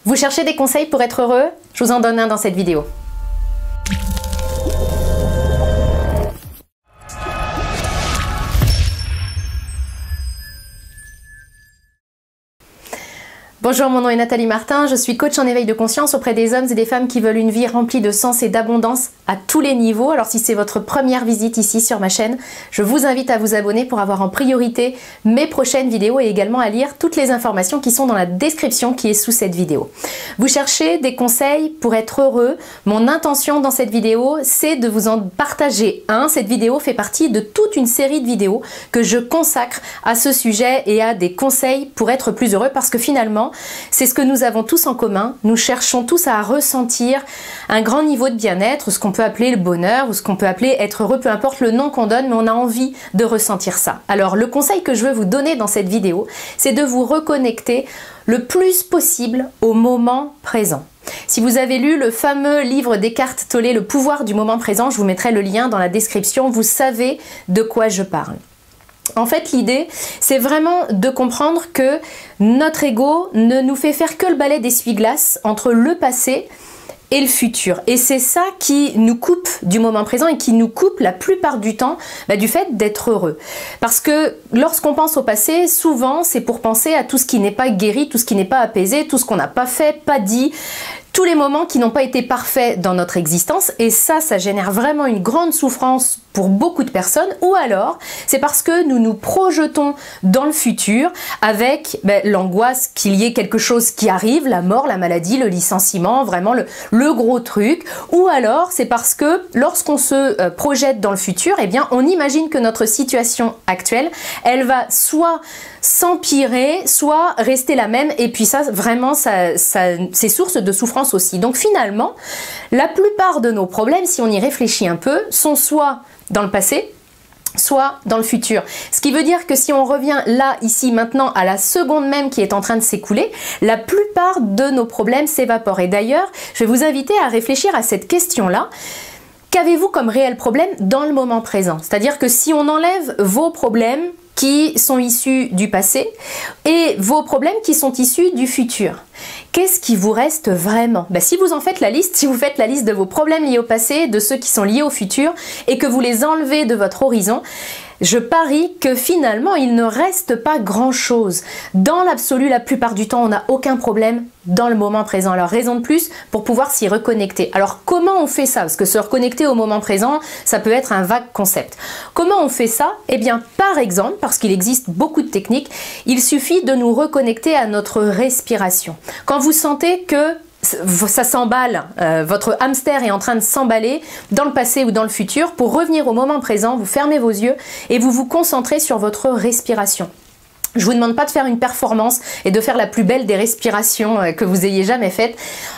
Vous cherchez des conseils pour être heureux? Je vous en donne un dans cette vidéo. Bonjour, mon nom est Nathalie Martin, je suis coach en éveil de conscience auprès des hommes et des femmes qui veulent une vie remplie de sens et d'abondance à tous les niveaux. Alors si c'est votre première visite ici sur ma chaîne, je vous invite à vous abonner pour avoir en priorité mes prochaines vidéos et également à lire toutes les informations qui sont dans la description qui est sous cette vidéo. Vous cherchez des conseils pour être heureux? Mon intention dans cette vidéo, c'est de vous en partager un. Cette vidéo fait partie de toute une série de vidéos que je consacre à ce sujet et à des conseils pour être plus heureux parce que finalement, c'est ce que nous avons tous en commun. Nous cherchons tous à ressentir un grand niveau de bien-être, ce qu'on peut appeler le bonheur ou ce qu'on peut appeler être heureux, peu importe le nom qu'on donne, mais on a envie de ressentir ça. Alors le conseil que je veux vous donner dans cette vidéo, c'est de vous reconnecter le plus possible au moment présent. Si vous avez lu le fameux livre d'Eckhart Tolle, Le pouvoir du moment présent, je vous mettrai le lien dans la description, vous savez de quoi je parle. En fait, l'idée, c'est vraiment de comprendre que notre ego ne nous fait faire que le balai d'essuie-glace entre le passé et le futur. Et c'est ça qui nous coupe du moment présent et qui nous coupe la plupart du temps du fait d'être heureux. Parce que lorsqu'on pense au passé, souvent c'est pour penser à tout ce qui n'est pas guéri, tout ce qui n'est pas apaisé, tout ce qu'on n'a pas fait, pas dit, tous les moments qui n'ont pas été parfaits dans notre existence, et ça génère vraiment une grande souffrance pour beaucoup de personnes. Ou alors c'est parce que nous nous projetons dans le futur avec l'angoisse qu'il y ait quelque chose qui arrive, la mort, la maladie, le licenciement, vraiment le gros truc. Ou alors c'est parce que lorsqu'on se projette dans le futur, eh bien on imagine que notre situation actuelle, elle va soit s'empirer, soit rester la même, et puis ça vraiment c'est source de souffrance aussi. Donc finalement, la plupart de nos problèmes, si on y réfléchit un peu, sont soit dans le passé, soit dans le futur. Ce qui veut dire que si on revient là, ici, maintenant, à la seconde même qui est en train de s'écouler, la plupart de nos problèmes s'évaporent. Et d'ailleurs, je vais vous inviter à réfléchir à cette question-là. Qu'avez-vous comme réel problème dans le moment présent? C'est-à-dire que si on enlève vos problèmes qui sont issus du passé et vos problèmes qui sont issus du futur, qu'est-ce qui vous reste vraiment? Si vous en faites la liste, si vous faites la liste de vos problèmes liés au passé, de ceux qui sont liés au futur, et que vous les enlevez de votre horizon, je parie que finalement il ne reste pas grand chose. Dans l'absolu, la plupart du temps, on n'a aucun problème dans le moment présent. Alors raison de plus pour pouvoir s'y reconnecter. Alors comment on fait ça? Parce que se reconnecter au moment présent, ça peut être un vague concept. Comment on fait ça? Eh bien par exemple, parce qu'il existe beaucoup de techniques, il suffit de nous reconnecter à notre respiration. Quand vous sentez que ça s'emballe, votre hamster est en train de s'emballer dans le passé ou dans le futur, pour revenir au moment présent, vous fermez vos yeux et vous vous concentrez sur votre respiration. Je vous demande pas de faire une performance et de faire la plus belle des respirations que vous ayez jamais faites.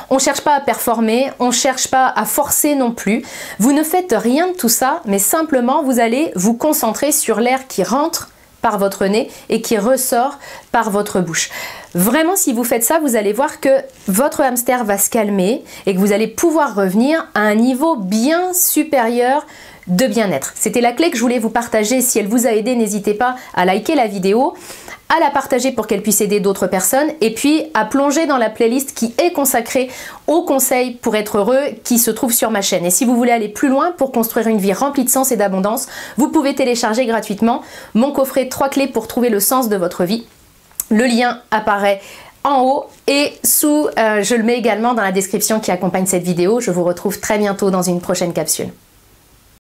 On cherche pas à performer, on cherche pas à forcer non plus. Vous ne faites rien de tout ça, mais simplement vous allez vous concentrer sur l'air qui rentre par votre nez et qui ressort par votre bouche. Vraiment, si vous faites ça, vous allez voir que votre hamster va se calmer et que vous allez pouvoir revenir à un niveau bien supérieur de bien-être. C'était la clé que je voulais vous partager. Si elle vous a aidé, n'hésitez pas à liker la vidéo, à la partager pour qu'elle puisse aider d'autres personnes, et puis à plonger dans la playlist qui est consacrée aux conseils pour être heureux, qui se trouve sur ma chaîne. Et si vous voulez aller plus loin pour construire une vie remplie de sens et d'abondance, vous pouvez télécharger gratuitement mon coffret 3 clés pour trouver le sens de votre vie. Le lien apparaît en haut et sous, je le mets également dans la description qui accompagne cette vidéo. Je vous retrouve très bientôt dans une prochaine capsule.